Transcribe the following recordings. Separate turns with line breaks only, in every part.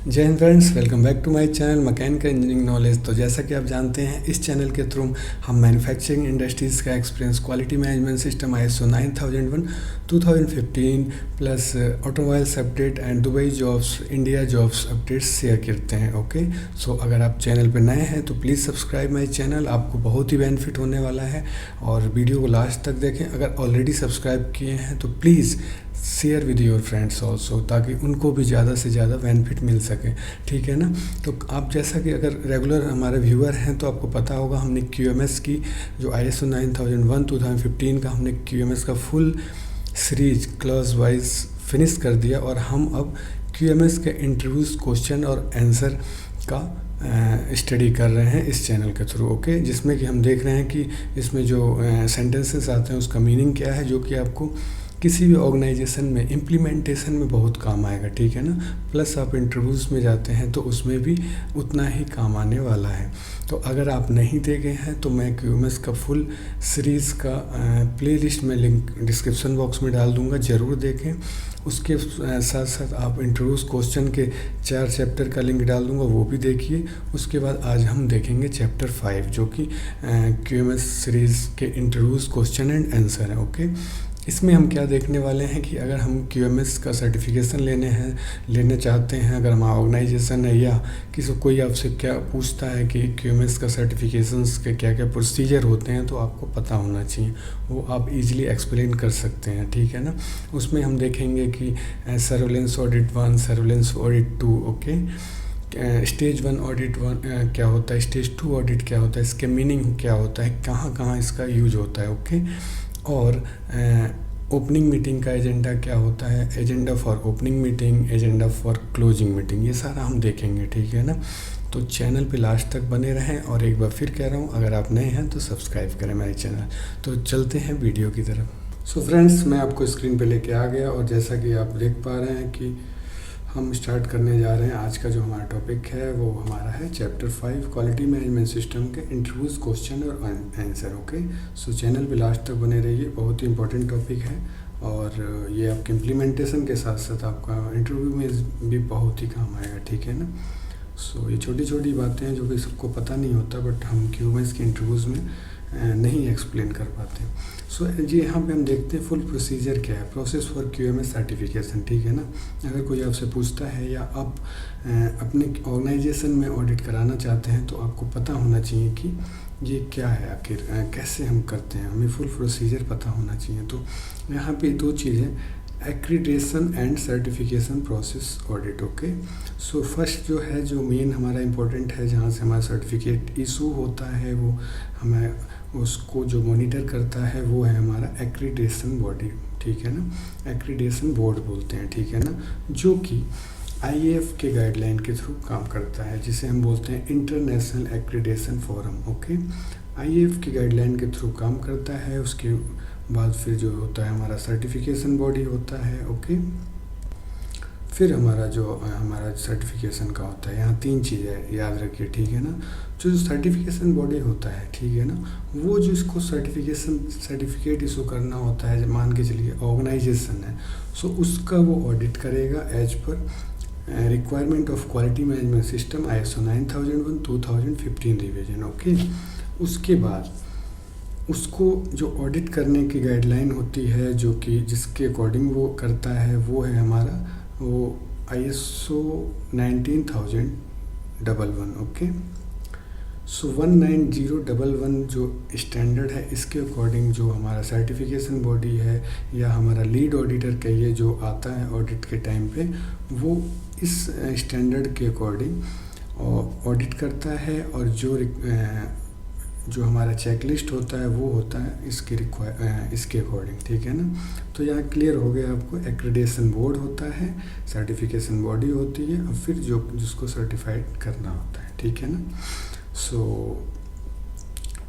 जय हिंद friends, welcome back to my channel mechanical engineering knowledge. तो जैसा कि आप जानते हैं, इस चैनल के थ्रू हम मैन्युफैक्चरिंग इंडस्ट्रीज़ का experience, quality management system ISO 9001 2015 plus automobiles update and Dubai jobs, India jobs updates share करते हैं। ओके, सो अगर आप चैनल पर नए हैं तो प्लीज़ सब्सक्राइब माई चैनल, आपको बहुत ही बेनिफिट होने वाला है। और वीडियो को लास्ट तक देखें। अगर ऑलरेडी सब्सक्राइब किए हैं तो please share with your friends also, ताकि उनको भी ज़्यादा से ज़्यादा बेनिफिट मिल सके। ठीक है ना। तो आप जैसा कि अगर रेगुलर हमारे व्यूअर हैं तो आपको पता होगा, हमने QMS की जो ISO 9001 2015 का हमने QMS का full series class wise finish कर दिया। और हम अब QMS के इंटरव्यूज़, क्वेश्चन और आंसर का स्टडी कर रहे हैं इस चैनल के थ्रू। ओके, जिसमें कि हम देख रहे हैं कि इसमें जो सेंटेंसेस आते हैं उसका मीनिंग क्या है, जो कि आपको किसी भी ऑर्गेनाइजेशन में इम्प्लीमेंटेशन में बहुत काम आएगा। ठीक है ना। प्लस आप इंटरव्यूज़ में जाते हैं तो उसमें भी उतना ही काम आने वाला है। तो अगर आप नहीं देखे हैं तो मैं QMS का फुल सीरीज़ का प्लेलिस्ट में लिंक डिस्क्रिप्शन बॉक्स में डाल दूंगा, ज़रूर देखें। उसके साथ साथ आप इंटरव्यूज़ क्वेश्चन के 4 चैप्टर का लिंक डाल दूंगा, वो भी देखिए। उसके बाद आज हम देखेंगे चैप्टर 5, जो कि QMS सीरीज़ के इंटरव्यूज़ क्वेश्चन एंड आंसर है। ओके, इसमें हम क्या देखने वाले हैं कि अगर हम QMS का सर्टिफिकेशन लेना चाहते हैं, अगर हमारा ऑर्गेनाइजेशन है या किसी कोई आपसे क्या पूछता है कि QMS का सर्टिफिकेशंस के क्या क्या प्रोसीजर होते हैं, तो आपको पता होना चाहिए, वो आप इजीली एक्सप्लेन कर सकते हैं। ठीक है ना। उसमें हम देखेंगे कि surveillance audit 1, surveillance audit 2। Okay, stage 1 audit 1 क्या होता है, स्टेज 2 ऑडिट क्या होता है, इसके मीनिंग क्या होता है, कहाँ कहाँ इसका यूज होता है। ओके, और ओपनिंग मीटिंग का एजेंडा क्या होता है, agenda for opening meeting, agenda for closing meeting, ये सारा हम देखेंगे। ठीक है ना। तो चैनल पे लास्ट तक बने रहें। और एक बार फिर कह रहा हूँ, अगर आप नए हैं तो सब्सक्राइब करें मेरे चैनल। तो चलते हैं वीडियो की तरफ। सो फ्रेंड्स, मैं आपको स्क्रीन पे लेके आ गया, और जैसा कि आप देख पा रहे हैं कि हम स्टार्ट करने जा रहे हैं। आज का जो हमारा टॉपिक है वो हमारा है चैप्टर 5, क्वालिटी मैनेजमेंट सिस्टम के इंटरव्यूज़ क्वेश्चन और आंसर। ओके, सो चैनल पे लास्ट तक बने रहिए, बहुत ही इंपॉर्टेंट टॉपिक है। और ये आपके इम्प्लीमेंटेशन के साथ साथ आपका इंटरव्यू में भी बहुत ही काम आएगा। ठीक है ना। सो ये छोटी छोटी बातें हैं जो कि सबको पता नहीं होता, बट हम QMS के इंटरव्यूज़ में नहीं एक्सप्लेन कर पाते। सो जी, यहाँ पे हम देखते हैं फुल प्रोसीजर क्या है, प्रोसेस फॉर QMS सर्टिफिकेशन। ठीक है ना। अगर कोई आपसे पूछता है या आप अपने ऑर्गेनाइजेशन में ऑडिट कराना चाहते हैं, तो आपको पता होना चाहिए कि ये क्या है, आखिर कैसे हम करते हैं, हमें फुल प्रोसीजर पता होना चाहिए। तो यहाँ पे 2 चीज़ें, accreditation and certification process audit. Okay, so first जो है, जो मेन हमारा इम्पोर्टेंट है, जहाँ से हमारा सर्टिफिकेट इशू होता है, वो हमें उसको जो मॉनिटर करता है वो है हमारा एक्रीडेशन बॉडी। ठीक है ना। एक्रीडेशन बोर्ड बोलते हैं। ठीक है ना। जो कि IAF के गाइडलाइन के थ्रू काम करता है, जिसे हम बोलते हैं international accreditation forum. Okay, IAF की गाइडलाइन के थ्रू काम करता है। उसके बाद फिर जो होता है हमारा सर्टिफिकेशन बॉडी होता है। ओके, फिर हमारा सर्टिफिकेशन का होता है, यहाँ 3 चीज़ें याद रखिए। ठीक है ना। जो सर्टिफिकेशन बॉडी होता है, ठीक है ना, वो जो इसको सर्टिफिकेट इशू करना होता है, मान के चलिए ऑर्गेनाइजेशन है, सो उसका वो ऑडिट करेगा as per requirement of quality management system ISO 9001 2015 revision. Okay, उसके बाद उसको जो ऑडिट करने की गाइडलाइन होती है, जो कि जिसके अकॉर्डिंग वो करता है, वो है हमारा वो ISO 19011। ओके, सो 19011 जो स्टैंडर्ड है, इसके अकॉर्डिंग जो हमारा सर्टिफिकेशन बॉडी है या हमारा लीड ऑडिटर कहिए, जो आता है ऑडिट के टाइम पे, वो इस स्टैंडर्ड के अकॉर्डिंग ऑडिट करता है। और जो हमारा चेकलिस्ट होता है वो होता है इसके अकॉर्डिंग। ठीक है ना। तो यहाँ क्लियर हो गया आपको, एक्रीडेशन बोर्ड होता है, सर्टिफिकेशन बॉडी होती है, और फिर जिसको सर्टिफाइड करना होता है। ठीक है ना। सो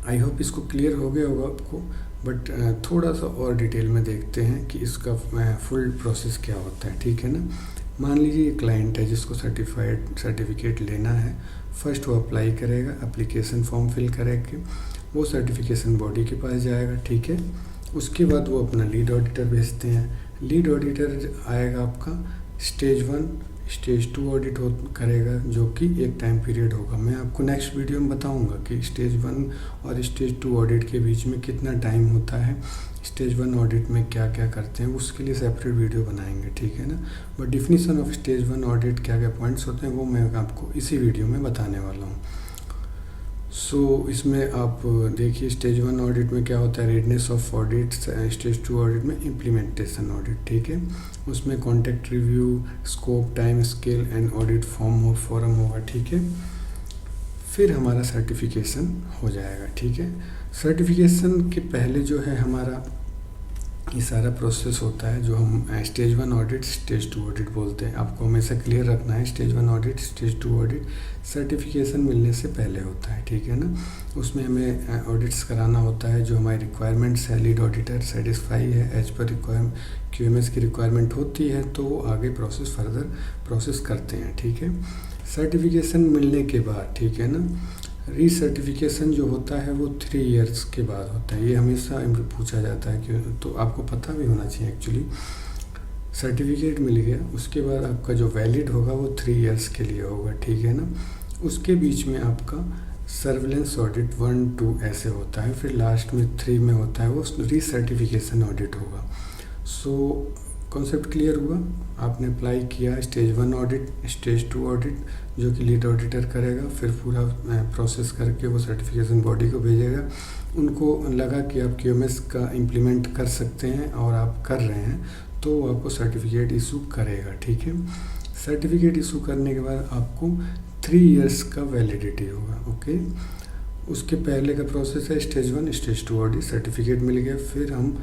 आई होप इसको क्लियर हो गया होगा आपको, बट थोड़ा सा और डिटेल में देखते हैं कि इसका फुल प्रोसेस क्या होता है। ठीक है ना। मान लीजिए क्लाइंट है जिसको सर्टिफिकेट लेना है। फर्स्ट वो अप्लाई करेगा, एप्लीकेशन फॉर्म फिल करके वो सर्टिफिकेशन बॉडी के पास जाएगा। ठीक है। उसके बाद वो अपना लीड ऑडिटर भेजते हैं। लीड ऑडिटर आएगा आपका स्टेज 1 स्टेज 2 ऑडिट करेगा, जो कि एक टाइम पीरियड होगा। मैं आपको नेक्स्ट वीडियो में बताऊंगा कि स्टेज 1 और स्टेज 2 ऑडिट के बीच में कितना टाइम होता है, स्टेज 1 ऑडिट में क्या क्या करते हैं, उसके लिए सेपरेट वीडियो बनाएंगे, ठीक है ना। But definition of stage 1 audit क्या क्या पॉइंट्स होते हैं वो मैं आपको इसी वीडियो में बताने वाला हूँ। सो इसमें आप देखिए स्टेज 1 ऑडिट में क्या होता है, readiness of audit. Stage 2 audit में इम्प्लीमेंटेशन ऑडिट, ठीक है। उसमें contract review, scope, time scale and audit form होगा, ठीक है। फिर हमारा सर्टिफिकेशन हो जाएगा, ठीक है। सर्टिफिकेशन के पहले जो है हमारा ये सारा प्रोसेस होता है जो हम स्टेज 1 ऑडिट, स्टेज 2 ऑडिट बोलते हैं। आपको हमेशा क्लियर रखना है, stage 1 audit, stage 2 audit certification मिलने से पहले होता है, ठीक है ना। उसमें हमें ऑडिट्स कराना होता है, जो हमारी रिक्वायरमेंट्स है, लीड ऑडिटर सेटिस्फाई है एज पर QMS की रिक्वायरमेंट होती है, तो वो आगे फर्दर प्रोसेस करते हैं, ठीक है। सर्टिफिकेशन मिलने के बाद, ठीक है ना, रीसर्टिफिकेशन जो होता है वो 3 इयर्स के बाद होता है। ये हमेशा पूछा जाता है कि, तो आपको पता भी होना चाहिए एक्चुअली। सर्टिफिकेट मिल गया, उसके बाद आपका जो वैलिड होगा वो 3 इयर्स के लिए होगा, ठीक है ना। उसके बीच में आपका सर्विलेंस ऑडिट 1, 2 ऐसे होता है, फिर लास्ट में 3 में होता है वो रीसर्टिफिकेशन ऑडिट होगा। सो कॉन्सेप्ट क्लियर हुआ। आपने अप्लाई किया स्टेज 1 ऑडिट, स्टेज 2 ऑडिट जो कि लीड ऑडिटर करेगा, फिर पूरा प्रोसेस करके वो सर्टिफिकेशन बॉडी को भेजेगा। उनको लगा कि आप QMS का इम्प्लीमेंट कर सकते हैं और आप कर रहे हैं, तो वो आपको सर्टिफिकेट इशू करेगा, ठीक है। सर्टिफिकेट इशू करने के बाद आपको 3 इयर्स का वैलिडिटी होगा, ओके। उसके पहले का प्रोसेस है स्टेज 1, स्टेज 2 ऑडिट, सर्टिफिकेट मिल गया, फिर हम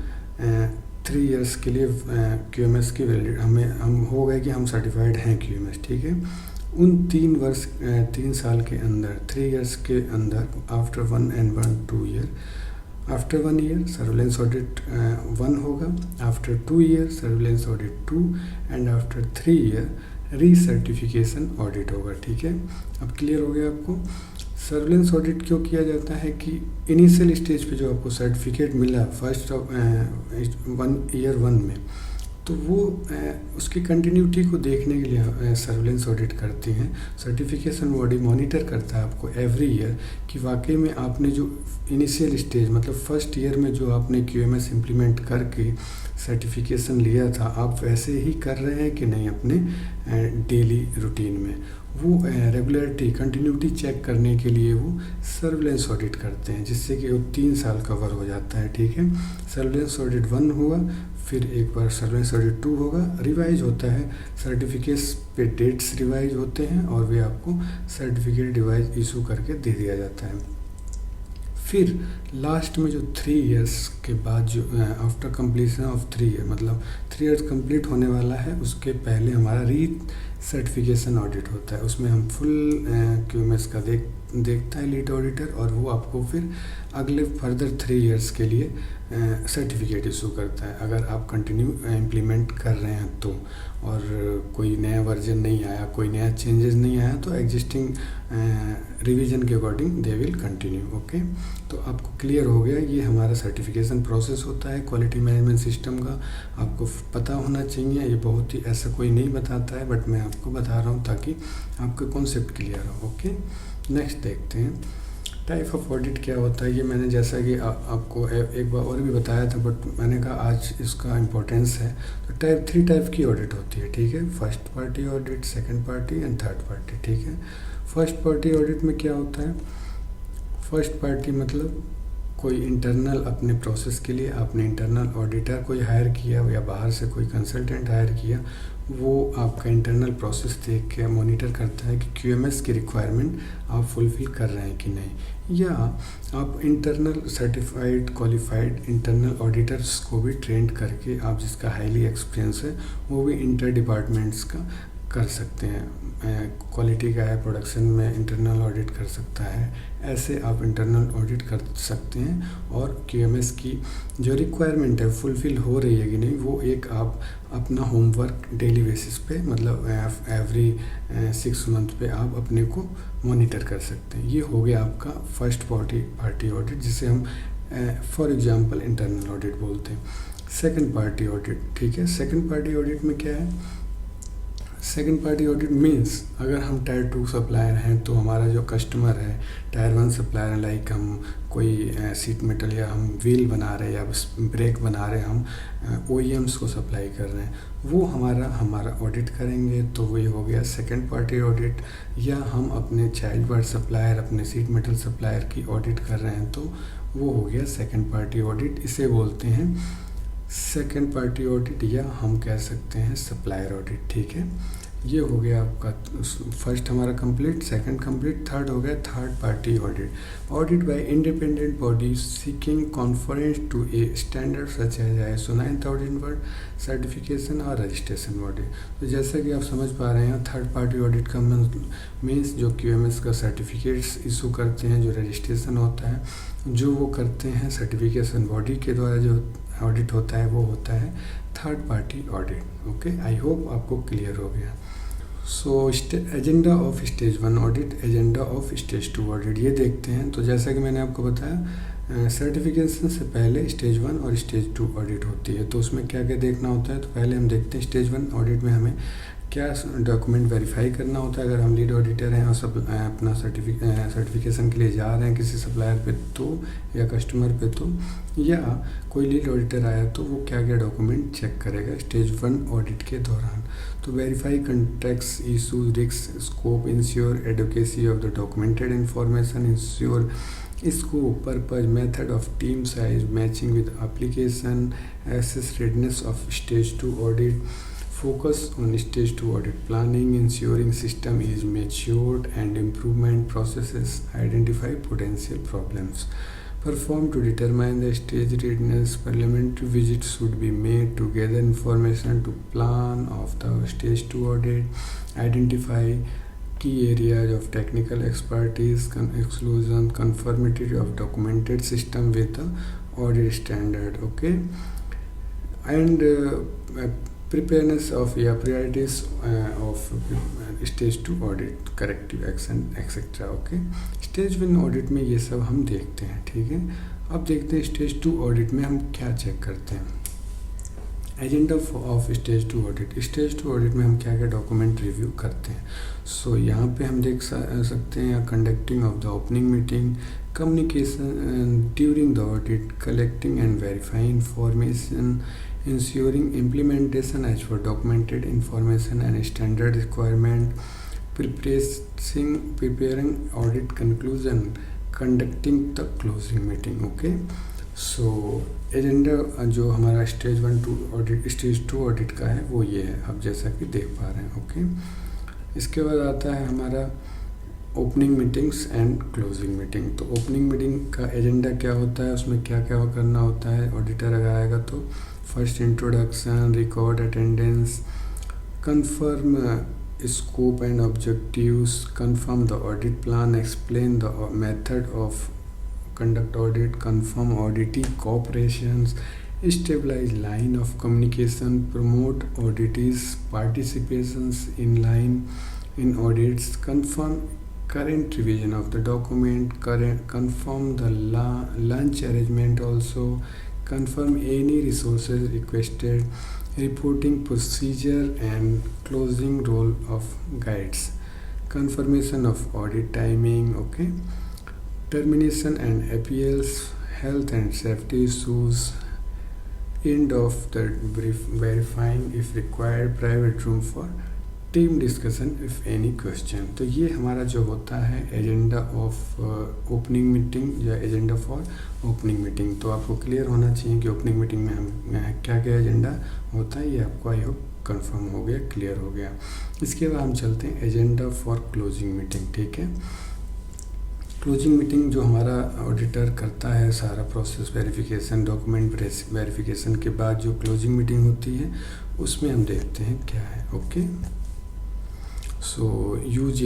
3 इयर्स के लिए QMS की वैलिड हम हो गए कि हम सर्टिफाइड हैं QMS, ठीक है। उन 3 साल के अंदर, 3 इयर्स के अंदर, after 1 and 2 year, after 1 year surveillance audit 1 होगा, after 2 year surveillance audit 2 and after 3 year recertification audit होगा, ठीक है। अब क्लियर हो गया आपको। सर्विलेंस ऑडिट क्यों किया जाता है कि इनिशियल स्टेज पे जो आपको सर्टिफिकेट मिला फर्स्ट ऑफ 1 में, तो वो उसकी कंटिन्यूटी को देखने के लिए सर्विलेंस ऑडिट करती हैं। सर्टिफिकेशन बॉडी मॉनिटर करता है आपको एवरी ईयर कि वाकई में आपने जो इनिशियल स्टेज मतलब फर्स्ट ईयर में जो आपने QMS इम्प्लीमेंट करके सर्टिफिकेशन लिया था, आप वैसे ही कर रहे हैं कि नहीं अपने डेली रूटीन में। वो रेगुलरिटी, कंटिन्यूटी चेक करने के लिए वो सर्विलेंस ऑडिट करते हैं, जिससे कि वो 3 साल कवर हो जाता है, ठीक है। सर्विलेंस ऑडिट 1 हुआ, फिर एक बार सर्विलेंस ऑडिट 2 होगा, रिवाइज होता है, सर्टिफिकेट्स पे डेट्स रिवाइज होते हैं और वे आपको सर्टिफिकेट रिवाइज इशू करके दे दिया जाता है। फिर लास्ट में जो 3 इयर्स के बाद जो आफ्टर कंप्लीशन ऑफ 3 ईयर, मतलब 3 इयर्स कंप्लीट होने वाला है, उसके पहले हमारा सर्टिफिकेशन ऑडिट होता है। उसमें हम फुल QMS का देखता है लीड ऑडिटर, और वो आपको फिर अगले फर्दर 3 इयर्स के लिए सर्टिफिकेट इशू करता है, अगर आप कंटिन्यू इम्प्लीमेंट कर रहे हैं तो। और कोई नया वर्जन नहीं आया, कोई नया चेंजेस नहीं आया, तो एग्जिस्टिंग रिवीजन के according they will continue, okay. तो आपको क्लियर हो गया, ये हमारा सर्टिफिकेशन प्रोसेस होता है क्वालिटी मैनेजमेंट सिस्टम का। आपको पता होना चाहिए, ये बहुत ही ऐसा कोई नहीं बताता है, बट मैं आपको बता रहा हूँ ताकि आपका कॉन्सेप्ट क्लियर हो, ओके। नेक्स्ट देखते हैं टाइप ऑफ ऑडिट क्या होता है। ये मैंने जैसा कि आपको एक बार और भी बताया था, बट मैंने कहा आज इसका इम्पोर्टेंस है। तो 3 टाइप की ऑडिट होती है, ठीक है। First party audit, second party and third party, ठीक है। फर्स्ट पार्टी ऑडिट में क्या होता है, फर्स्ट पार्टी मतलब कोई इंटरनल अपने प्रोसेस के लिए आपने इंटरनल ऑडिटर कोई हायर किया या बाहर से कोई कंसल्टेंट हायर किया, वो आपका इंटरनल प्रोसेस देख के मॉनिटर करता है कि QMS की रिक्वायरमेंट आप फुलफ़िल कर रहे हैं कि नहीं, या आप internal certified qualified internal auditors को भी ट्रेंड करके आप जिसका हाईली एक्सपीरियंस है वो भी इंटर डिपार्टमेंट्स का कर सकते हैं। क्वालिटी का है, प्रोडक्शन में इंटरनल ऑडिट कर सकता है, ऐसे आप इंटरनल ऑडिट कर सकते हैं। और QMS की जो रिक्वायरमेंट है फुलफ़िल हो रही है कि नहीं, वो एक आप अपना होमवर्क डेली बेसिस पे, मतलब एवरी 6 मंथ पे आप अपने को मॉनिटर कर सकते हैं। ये हो गया आपका फर्स्ट पार्टी ऑडिट, जिसे हम फॉर एग्जांपल इंटरनल ऑडिट बोलते हैं। सेकंड पार्टी ऑडिट, ठीक है। सेकंड पार्टी ऑडिट में क्या है, सेकंड पार्टी ऑडिट मीन्स अगर हम टायर 2 सप्लायर हैं तो हमारा जो कस्टमर है टायर 1 सप्लायर है, लाइक हम कोई सीट मेटल या हम व्हील बना रहे हैं या ब्रेक बना रहे हैं, हम OEMs को सप्लाई कर रहे हैं, वो हमारा ऑडिट करेंगे तो वही हो गया सेकंड पार्टी ऑडिट। या हम अपने चाइल्ड पार्ट सप्लायर, अपने सीट मेटल सप्लायर की ऑडिट कर रहे हैं तो वो हो गया सेकंड पार्टी ऑडिट। इसे बोलते हैं सेकंड पार्टी ऑडिट या हम कह सकते हैं सप्लायर ऑडिट। ठीक है, ये हो गया आपका फर्स्ट हमारा कंप्लीट, सेकंड कंप्लीट, थर्ड हो गया third party audit. Audit by independent body seeking conformance to a standard such as ISO 9001 certification और रजिस्ट्रेशन बॉडी। तो जैसा कि आप समझ पा रहे हैं थर्ड पार्टी ऑडिट का मीन्स जो QMS का सर्टिफिकेट्स इशू करते हैं, जो रजिस्ट्रेशन होता है, जो वो करते हैं सर्टिफिकेशन बॉडी के द्वारा जो ऑडिट होता है वो होता है third party audit. Okay, I hope आपको क्लियर हो गया। So agenda of stage 1 audit, agenda of stage 2 audit, ये देखते हैं। तो जैसा कि मैंने आपको बताया सर्टिफिकेशन से पहले स्टेज 1 और स्टेज 2 ऑडिट होती है, तो उसमें क्या क्या देखना होता है। तो पहले हम देखते हैं स्टेज 1 ऑडिट में हमें क्या डॉक्यूमेंट वेरीफाई करना होता है। अगर हम लीड ऑडिटर हैं और अपना सर्टिफिकेशन के लिए जा रहे हैं किसी सप्लायर पे तो, या कस्टमर पे तो, या कोई लीड ऑडिटर आया तो वो क्या क्या डॉक्यूमेंट चेक करेगा स्टेज 1 ऑडिट के दौरान। तो verify context, issues, risk, scope, ensure advocacy of the documented information, ensure scope, purpose, method of team size matching with application, assess readiness of stage 2 audit, focus on stage 2 audit planning, ensuring system is matured and improvement processes, identify potential problems, perform to determine the stage readiness, parliamentary visits should be made to gather information to plan of the stage 2 audit, identify key areas of technical expertise, exclusion, conformity of documented system with the audit standard. Okay, and preparedness of priorities of stage 2 audit, corrective action etc. Okay, stage 1 audit में ये सब हम देखते हैं। ठीक है, अब देखते हैं स्टेज 2 ऑडिट में हम क्या चेक करते हैं। Agenda of stage 2 audit, stage 2 audit में हम क्या क्या डॉक्यूमेंट रिव्यू करते हैं। सो यहाँ पे हम देख सकते हैं conducting of the opening meeting, communication during the audit, collecting and verifying information, ensuring implementation as for documented information and standard requirement, preparing audit conclusion, conducting the closing meeting. Okay, so agenda जो हमारा stage 1-2 audit, stage 2 audit का है वो ये है, आप जैसा कि देख पा रहे हैं। ओके, इसके बाद आता है हमारा opening meetings and closing meeting. तो ओपनिंग मीटिंग का एजेंडा क्या होता है, उसमें क्या क्या करना होता है ऑडिटर अगर आएगा तो। First introduction, record attendance, confirm scope and objectives, confirm the audit plan, explain the method of conduct audit, confirm auditee cooperations, stabilize line of communication, promote auditees participations in line in audits, confirm current revision of the document, confirm the lunch arrangement, also confirm any resources requested, reporting procedure and closing role of guides, confirmation of audit timing. Okay, termination and appeals, health and safety issues, end of the brief, verifying if required, private room for team discussion if any question. तो ये हमारा जो होता है agenda of opening meeting या agenda for opening meeting. तो आपको clear होना चाहिए कि ओपनिंग मीटिंग में हम क्या क्या एजेंडा होता है, ये आपको आई होप कंफर्म हो गया, क्लियर हो गया। इसके बाद हम चलते हैं एजेंडा फॉर क्लोजिंग मीटिंग। ठीक है, क्लोजिंग मीटिंग जो हमारा ऑडिटर करता है सारा प्रोसेस वेरिफिकेशन, डॉक्यूमेंट वेरिफिकेशन के बाद जो क्लोजिंग मीटिंग होती है उसमें हम देखते हैं क्या है। Okay, so use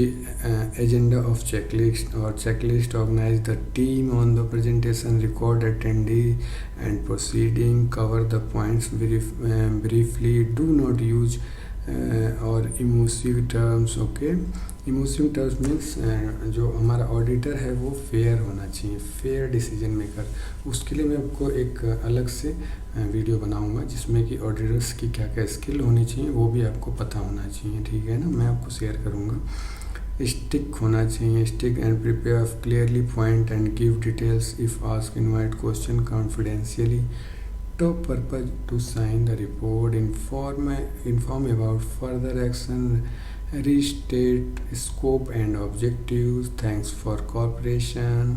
agenda of checklist or checklist, organize the team on the presentation, record attendee and proceeding, cover the points briefly, do not use or emotive terms. Okay, emotive terms means जो हमारा auditor है वो fair होना चाहिए, fair decision maker. उसके लिए मैं आपको एक अलग से वीडियो बनाऊंगा जिसमें कि ऑडिटर्स की क्या क्या स्किल होनी चाहिए वो भी आपको पता होना चाहिए, ठीक है ना। मैं आपको शेयर करूंगा। स्टिक होना चाहिए, stick and prepare clearly point and give details if ask, invite question confidentiality, top purpose to sign the report, inform about further action, restate scope and objectives, thanks for cooperation,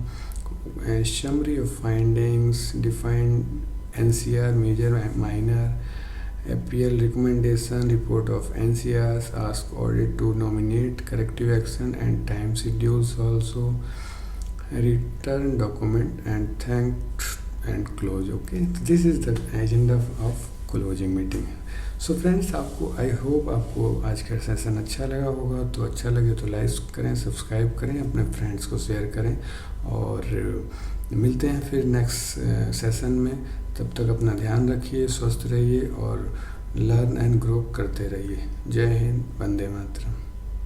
summary of findings, define NCR major and minor, appeal recommendation, report of NCRs, ask audit to nominate corrective action and time schedules, also return document and thank and close. Okay, this is the agenda of closing meeting. So friends, आपको आई hope आपको आज का session अच्छा लगा होगा। तो अच्छा लगे तो लाइक करें, सब्सक्राइब करें, अपने फ्रेंड्स को शेयर करें और मिलते हैं फिर नेक्स्ट सेशन में। तब तक अपना ध्यान रखिए, स्वस्थ रहिए और लर्न एंड ग्रो करते रहिए। जय हिंद, वंदे मातरम।